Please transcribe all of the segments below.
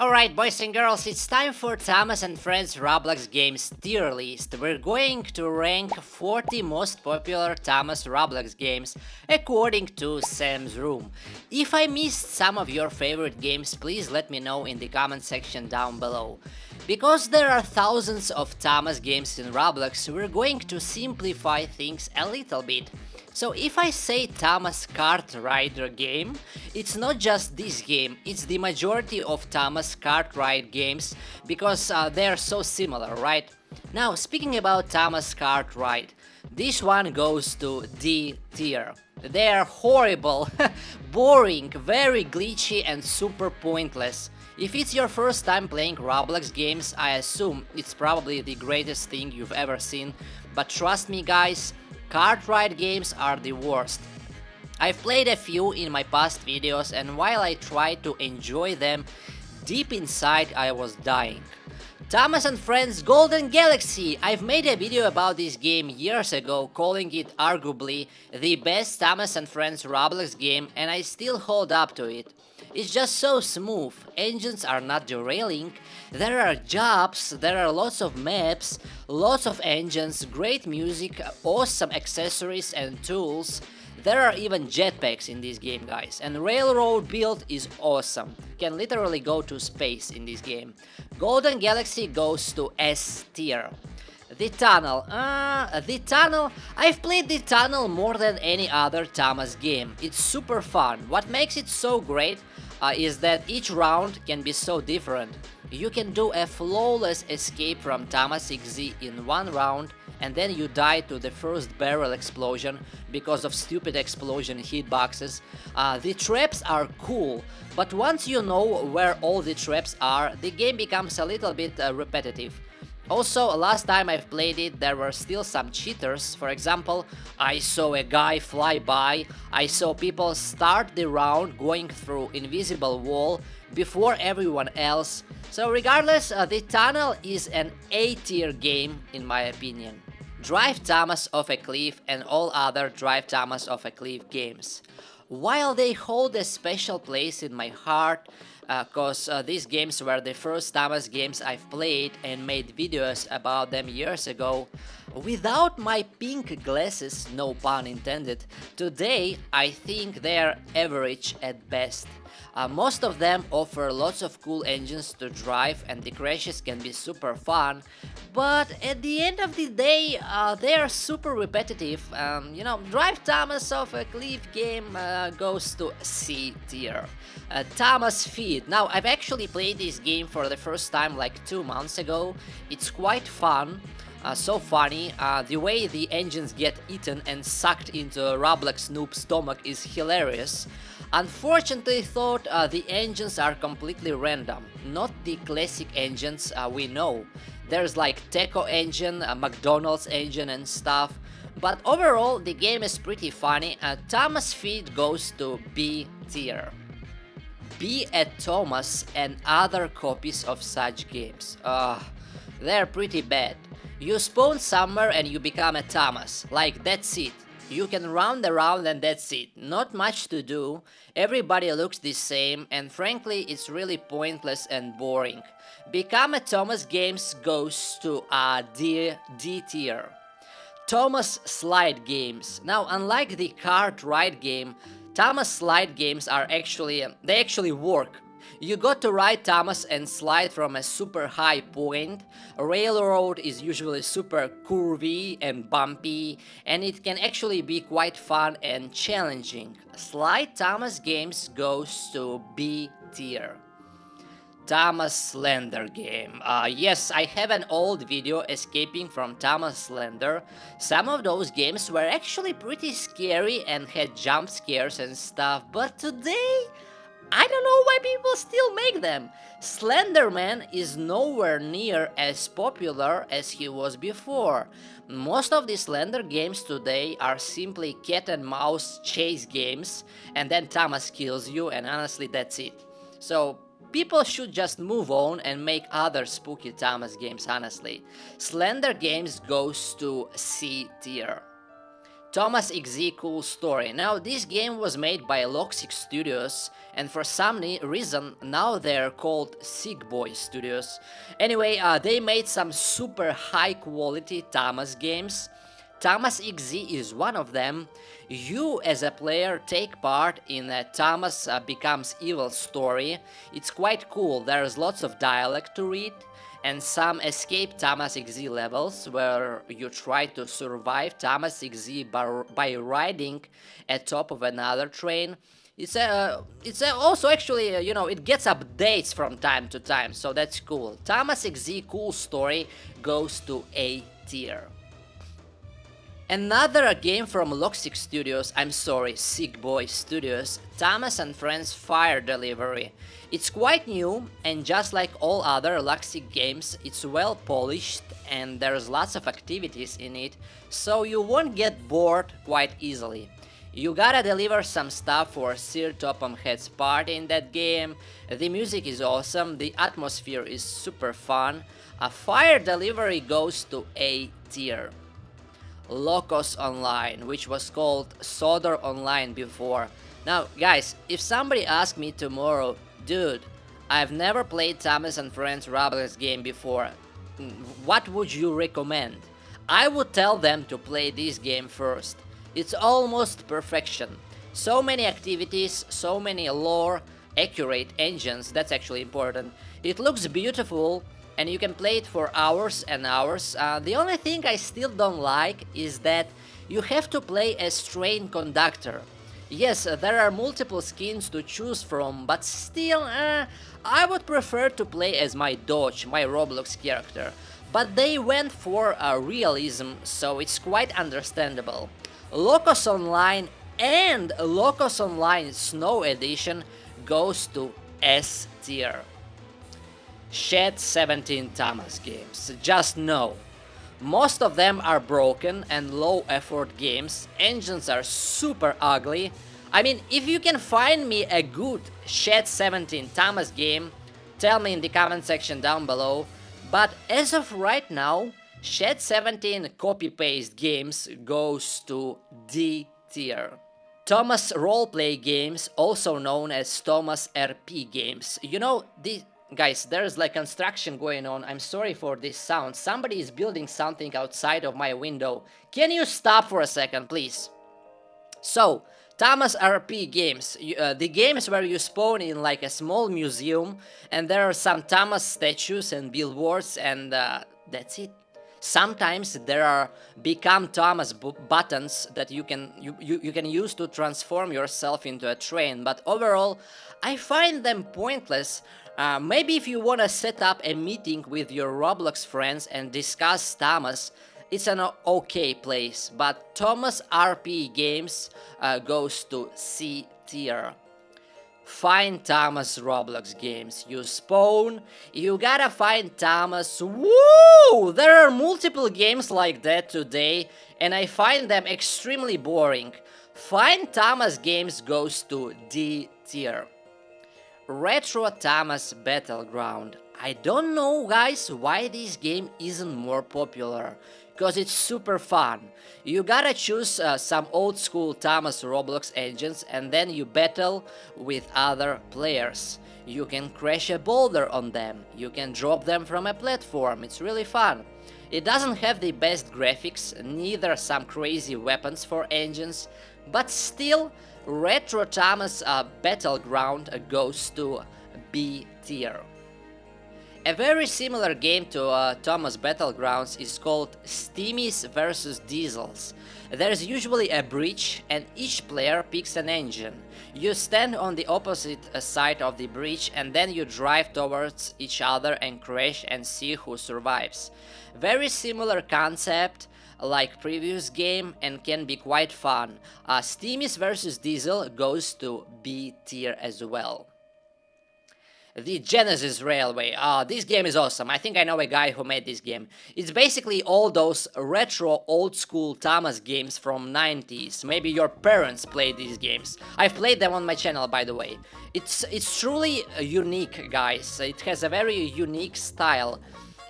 Alright boys and girls, it's time for Thomas and Friends Roblox games tier list. We're going to rank 40 most popular Thomas Roblox games according to Sam's room. If I missed some of your favorite games, please let me know in the comment section down below. Because there are thousands of Thomas games in Roblox, we're going to simplify things a little bit. So if I say Thomas Kart Rider game, it's not just this game, it's the majority of Thomas Kart Ride games because they're so similar, right? Now, speaking about Thomas Kart Ride, this one goes to D tier. They're horrible, boring, very glitchy and super pointless. If it's your first time playing Roblox games, I assume it's probably the greatest thing you've ever seen, but trust me guys, kart ride games are the worst. I've played a few in my past videos and while I tried to enjoy them, deep inside I was dying. Thomas and Friends Golden Galaxy! I've made a video about this game years ago, calling it arguably the best Thomas and Friends Roblox game, and I still hold up to it. It's just so smooth, engines are not derailing, there are jobs, there are lots of maps, lots of engines, great music, awesome accessories and tools. There are even jetpacks in this game guys, and railroad build is awesome, can literally go to space in this game. Golden Galaxy goes to S tier. The Tunnel, I've played The Tunnel more than any other Thomas game. It's super fun. What makes it so great is that each round can be so different. You can do a flawless escape from Thomas XZ in one round and then you die to the first barrel explosion because of stupid explosion hitboxes. The traps are cool, but once you know where all the traps are, the game becomes a little bit repetitive. Also, last time I've played it, there were still some cheaters. For example, I saw a guy fly by, I saw people start the round going through invisible wall before everyone else. So regardless, The Tunnel is an A tier game in my opinion. Drive Thomas off a cliff and all other Drive Thomas off a cliff games. While they hold a special place in my heart, cause these games were the first Thomas games I've played and made videos about them years ago, without my pink glasses, no pun intended, today I think they're average at best. Most of them offer lots of cool engines to drive and the crashes can be super fun, but at the end of the day they are super repetitive. Drive Thomas off a cliff game goes to C tier. Thomas Feed. Now I've actually played this game for the first time like 2 months ago. It's quite fun. So funny, the way the engines get eaten and sucked into Roblox Noob's stomach is hilarious. Unfortunately thought the engines are completely random, not the classic engines we know. There's like Teco engine, McDonald's engine and stuff, but overall the game is pretty funny. Thomas Feed goes to B tier. Be a Thomas and other copies of such games. They're pretty bad. You spawn somewhere and you become a Thomas, like that's it. You can run around and that's it. Not much to do, everybody looks the same and frankly it's really pointless and boring. Become a Thomas games goes to D tier. Thomas Slide games. Now unlike the kart ride game, Thomas Slide games are they actually work. You got to ride Thomas and slide from a super high point. Railroad is usually super curvy and bumpy, and it can actually be quite fun and challenging. Slide Thomas games goes to B tier. Thomas Slender game. Yes, I have an old video escaping from Thomas Slender. Some of those games were actually pretty scary and had jump scares and stuff, but today I don't know why people still make them. Slenderman is nowhere near as popular as he was before. Most of the Slender games today are simply cat and mouse chase games and then Thomas kills you and honestly that's it. So people should just move on and make other spooky Thomas games honestly. Slender games goes to C tier. Thomas XZ Cool Story. Now, this game was made by Loxic Studios, and for some reason, now they're called Sick Boy Studios. Anyway, they made some super high quality Thomas games. Thomas XZ is one of them. You as a player take part in a Thomas Becomes Evil story. It's quite cool, there's lots of dialogue to read and some escape Thomas XZ levels where you try to survive Thomas XZ by riding atop of another train. It's also actually, you know, it gets updates from time to time, so that's cool. Thomas XZ Cool Story goes to A tier. Another game from Loxic Studios, I'm sorry, Sick Boy Studios, Thomas and Friends Fire Delivery. It's quite new, and just like all other Loxic games, it's well polished and there's lots of activities in it, so you won't get bored quite easily. You gotta deliver some stuff for Sir Topham Hatt's party in that game, the music is awesome, the atmosphere is super fun. A Fire Delivery goes to A tier. Locos Online, which was called Sodor Online before. Now, guys, if somebody asked me tomorrow, dude, I've never played Thomas and Friends Roblox game before, what would you recommend? I would tell them to play this game first. It's almost perfection. So many activities, so many lore, accurate engines, that's actually important. It looks beautiful, and you can play it for hours and hours. The only thing I still don't like is that you have to play as train conductor. Yes, there are multiple skins to choose from, but still, I would prefer to play as my Dodge, my Roblox character. But they went for realism, so it's quite understandable. Locos Online and Locos Online Snow Edition goes to S tier. Shed 17 Thomas games. Just know, most of them are broken and low effort games, engines are super ugly. I mean, if you can find me a good Shed 17 Thomas game, tell me in the comment section down below, but as of right now, Shed 17 copy-paste games goes to D tier. Thomas Roleplay games, also known as Thomas RP games. You know, guys, there's like construction going on. I'm sorry for this sound. Somebody is building something outside of my window. Can you stop for a second, please? So, Thomas RP games. The games where you spawn in like a small museum and there are some Thomas statues and billboards and that's it. Sometimes there are Become Thomas buttons that you can use to transform yourself into a train, but overall, I find them pointless. Maybe if you want to set up a meeting with your Roblox friends and discuss Thomas, it's an okay place, but Thomas RP games goes to C tier. Find Thomas Roblox games. You spawn, you gotta find Thomas. Woo! There are multiple games like that today, and I find them extremely boring. Find Thomas games goes to D tier. Retro Thomas Battleground. I don't know, guys, why this game isn't more popular, because it's super fun. You gotta choose some old school Thomas Roblox engines and then you battle with other players. You can crash a boulder on them, you can drop them from a platform, it's really fun. It doesn't have the best graphics, neither some crazy weapons for engines, but still, Retro Thomas Battleground goes to B tier. A very similar game to Thomas Battlegrounds is called Steamies vs Diesels. There's usually a bridge and each player picks an engine. You stand on the opposite side of the bridge and then you drive towards each other and crash and see who survives. Very similar concept like previous game and can be quite fun. Steamies vs Diesel goes to B tier as well. The Genesis Railway. This game is awesome. I think I know a guy who made this game. It's basically all those retro old school Thomas games from 90s. Maybe your parents played these games. I've played them on my channel, by the way. It's truly unique, guys. It has a very unique style.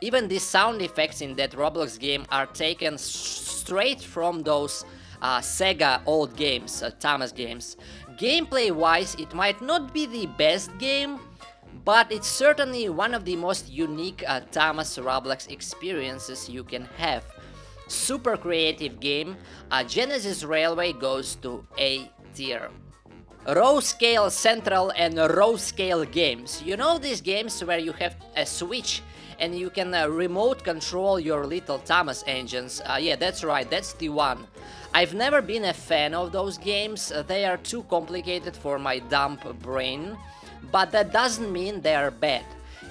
Even the sound effects in that Roblox game are taken straight from those Sega old games, Thomas games. Gameplay wise, it might not be the best game, but it's certainly one of the most unique Thomas Roblox experiences you can have. Super creative game. Genesis Railway goes to A tier. Row scale central and row scale games. You know these games where you have a switch and you can remote control your little Thomas engines? Yeah, that's right, that's the one. I've never been a fan of those games. They are too complicated for my dumb brain, but that doesn't mean they are bad.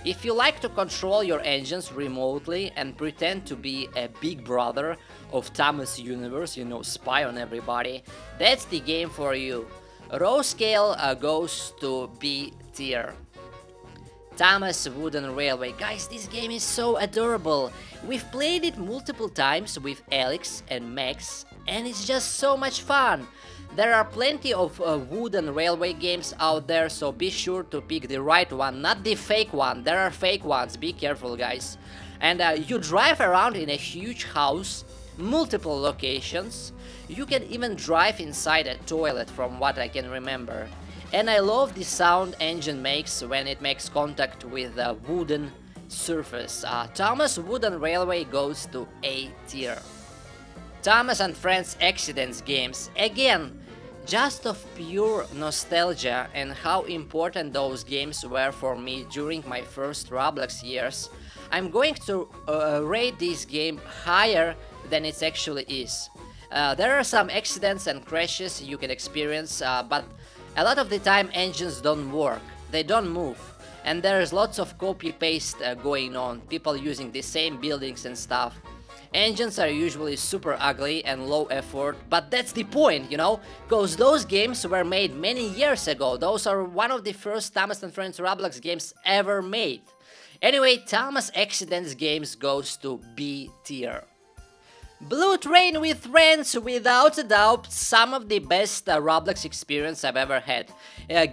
If you like to control your engines remotely and pretend to be a big brother of Thomas universe, you know, spy on everybody, that's the game for you. Row scale goes to B tier. Thomas Wooden Railway. Guys, this game is so adorable. We've played it multiple times with Alex and Max, and it's just so much fun. There are plenty of wooden railway games out there, so be sure to pick the right one, not the fake one. There are fake ones, be careful guys. And you drive around in a huge house, multiple locations. You can even drive inside a toilet from what I can remember. And I love the sound engine makes when it makes contact with a wooden surface. Thomas Wooden Railway goes to A tier. Thomas and Friends Accidents games. Again, just of pure nostalgia and how important those games were for me during my first Roblox years, I'm going to rate this game higher than it actually is. There are some accidents and crashes you can experience, but a lot of the time engines don't work, they don't move, and there's lots of copy-paste going on, people using the same buildings and stuff. Engines are usually super ugly and low effort, but that's the point, you know, cause those games were made many years ago. Those are one of the first Thomas and Friends Roblox games ever made. Anyway, Thomas Accidents games goes to B tier. Blue Train with Friends, without a doubt, some of the best Roblox experience I've ever had.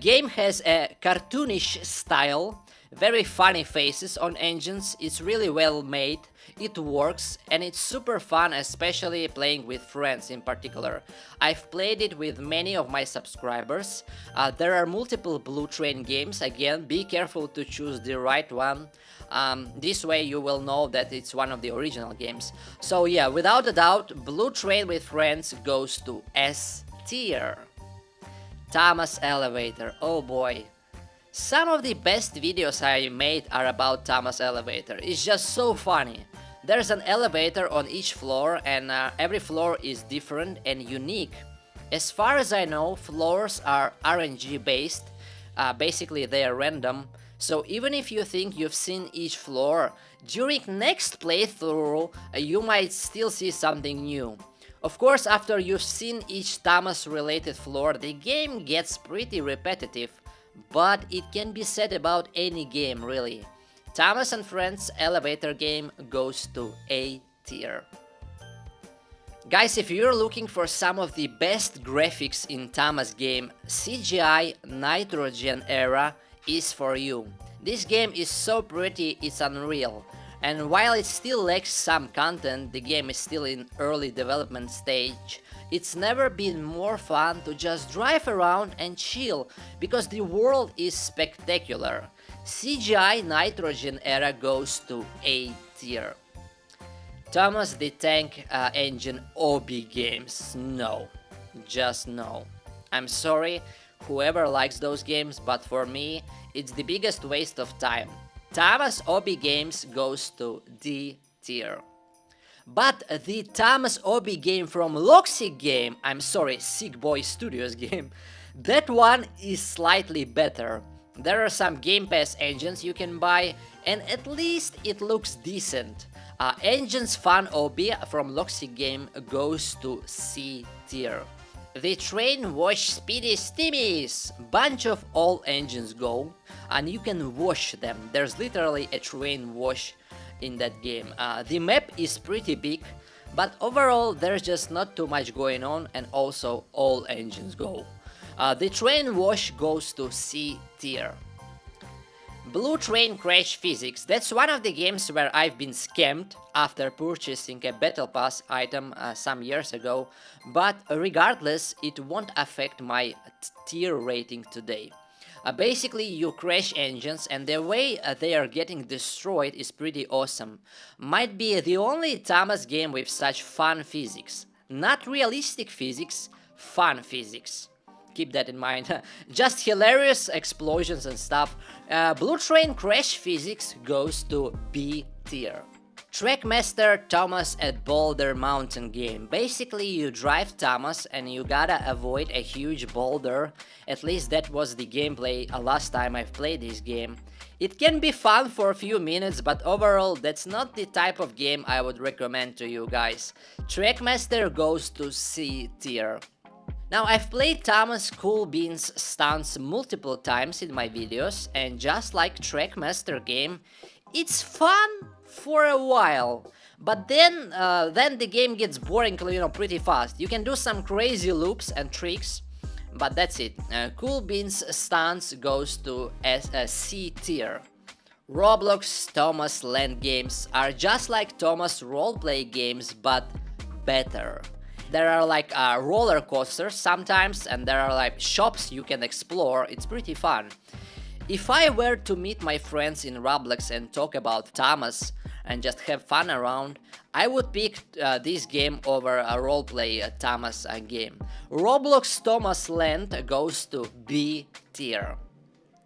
Game has a cartoonish style, very funny faces on engines, it's really well made, it works, and it's super fun, especially playing with friends in particular. I've played it with many of my subscribers. There are multiple Blue Train games, again, be careful to choose the right one. This way you will know that it's one of the original games. So yeah, without a doubt, Blue Train with Friends goes to S tier. Thomas Elevator, oh boy. Some of the best videos I made are about Thomas Elevator. It's just so funny. There's an elevator on each floor, and every floor is different and unique. As far as I know, floors are RNG based. Basically they are random. So even if you think you've seen each floor, during next playthrough you might still see something new. Of course, after you've seen each Thomas related floor, the game gets pretty repetitive, but it can be said about any game really. Thomas and Friends Elevator game goes to A tier. Guys, if you're looking for some of the best graphics in Thomas game, CGI Nitrogen era is for you. This game is so pretty, it's unreal. And while it still lacks some content, the game is still in early development stage. It's never been more fun to just drive around and chill, because the world is spectacular. CGI Nitrogen era goes to A tier. Thomas the Tank Engine Obi games, no. Just no. I'm sorry, whoever likes those games, but for me, it's the biggest waste of time. Thomas Obi games goes to D tier. But the Thomas Obi game from Loxic game, I'm sorry, Sick Boy Studios game, that one is slightly better. There are some Game Pass engines you can buy, and at least it looks decent. Engines Fun Obi from Loxic game goes to C tier. The Train Wash Speedy Steamies! Bunch of old engines go, and you can wash them. There's literally a train wash in that game. The map is pretty big, but overall there's just not too much going on, and also all engines go. The Train Wash goes to C tier. Blue Train Crash Physics. That's one of the games where I've been scammed after purchasing a Battle Pass item some years ago, but regardless, it won't affect my tier rating today. Basically, you crash engines, and the way they are getting destroyed is pretty awesome. Might be the only Thomas game with such fun physics. Not realistic physics, fun physics. Keep that in mind. Just hilarious explosions and stuff. Blue Train Crash Physics goes to B tier. Trackmaster Thomas at Boulder Mountain game. Basically, you drive Thomas and you gotta avoid a huge boulder. At least that was the gameplay last time I've played this game. It can be fun for a few minutes, but overall that's not the type of game I would recommend to you guys. Trackmaster goes to C tier. Now, I've played Thomas Cool Beans stunts multiple times in my videos, and just like Trackmaster game, it's fun for a while, but then the game gets boring, pretty fast. You can do some crazy loops and tricks, but that's it. Cool Beans stunts goes to C tier. Roblox Thomas Land games are just like Thomas roleplay games, but better. There are like roller coasters sometimes, and there are like shops you can explore. It's pretty fun. If I were to meet my friends in Roblox and talk about Thomas and just have fun around, I would pick this game over a roleplay Thomas game. Roblox Thomas Land goes to B tier.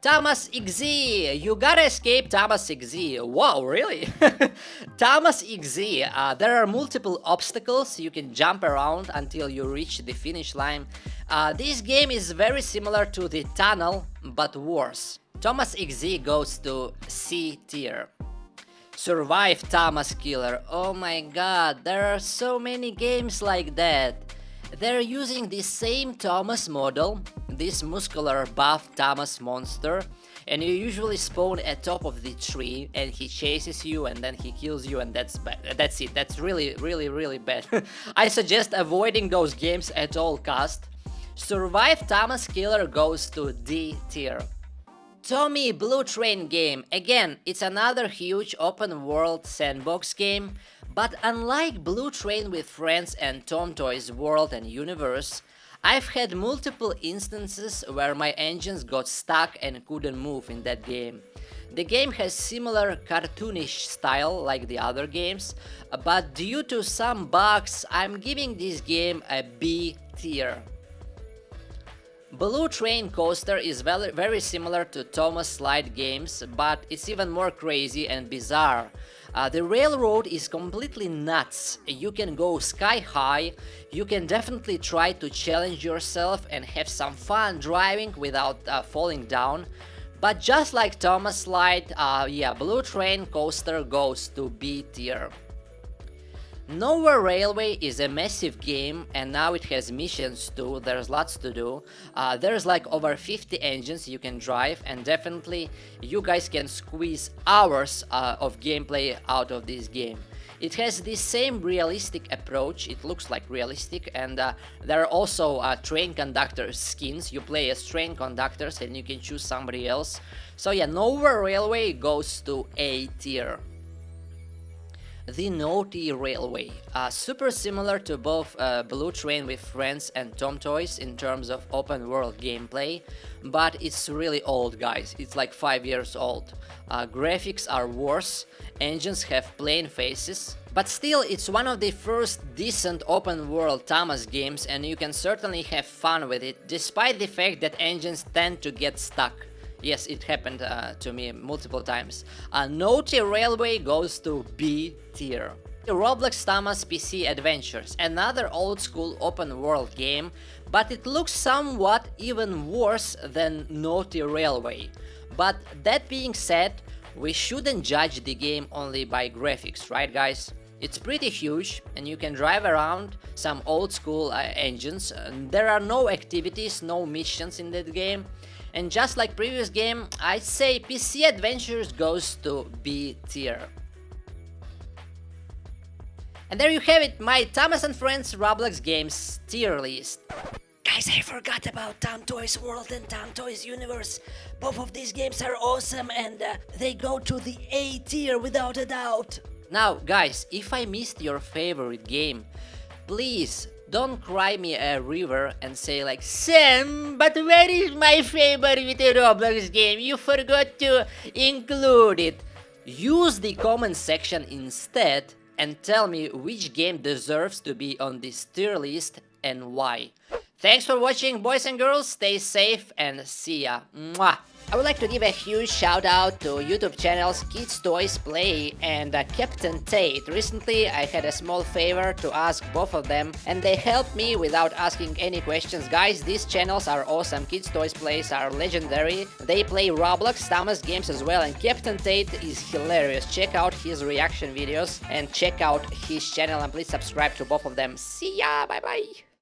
Thomas XZ! You gotta escape Thomas XZ. Wow, really? Thomas XZ. There are multiple obstacles. You can jump around until you reach the finish line. This game is very similar to the tunnel, but worse. Thomas XZ goes to C tier. Survive Thomas Killer. Oh my god, there are so many games like that. They're using the same Thomas model, this muscular buff Thomas monster, and you usually spawn at top of the tree and he chases you and then he kills you, and that's bad. That's it. That's really bad. I suggest avoiding those games at all cost. Survive Thomas Killer goes to D tier. Tommy Blue Train game. Again, it's another huge open world sandbox game, but unlike Blue Train with Friends and Tom Toy's world and universe, I've had multiple instances where my engines got stuck and couldn't move in that game. The game has similar cartoonish style like the other games, but due to some bugs, I'm giving this game a B tier. Blue Train Coaster is very similar to Thomas Slide games, but it's even more crazy and bizarre. The railroad is completely nuts. You can go sky high. You can definitely try to challenge yourself and have some fun driving without falling down. But just like Thomas Slide, Blue Train Coaster goes to B tier. Nowhere Railway is a massive game, and now it has missions too. There's lots to do. There's like over 50 engines you can drive, and definitely you guys can squeeze hours of gameplay out of this game. It has the same realistic approach. It looks like realistic, and there are also train conductor skins. You play as train conductors and you can choose somebody else. So yeah, Nowhere Railway goes to A tier. The Naughty Railway, super similar to both Blue Train with Friends and Tom Toys in terms of open world gameplay, but it's really old, guys. It's like 5 years old. Graphics are worse, engines have plain faces, but still it's one of the first decent open world Thomas games, and you can certainly have fun with it, despite the fact that engines tend to get stuck. Yes, it happened to me multiple times. Naughty Railway goes to B tier. Roblox Thomas PC Adventures, another old school open world game, but it looks somewhat even worse than Naughty Railway. But that being said, we shouldn't judge the game only by graphics, right guys? It's pretty huge and you can drive around some old school engines. There are no activities, no missions in that game. And just like previous game, I'd say PC Adventures goes to B tier. And there you have it, my Thomas and Friends Roblox games tier list. Guys, I forgot about Tom Toys World and Tom Toys Universe. Both of these games are awesome and they go to the A tier without a doubt. Now, guys, if I missed your favorite game, please don't cry me a river and say like, Sam, but where is my favorite Roblox game? You forgot to include it. Use the comment section instead and tell me which game deserves to be on this tier list and why. Thanks for watching, boys and girls. Stay safe and see ya. Mwah. I would like to give a huge shout out to YouTube channels Kids Toys Play and Captain Tate. Recently I had a small favor to ask both of them and they helped me without asking any questions. Guys, these channels are awesome. Kids Toys Plays are legendary. They play Roblox, Thomas games as well, and Captain Tate is hilarious. Check out his reaction videos and check out his channel and please subscribe to both of them. See ya, bye bye.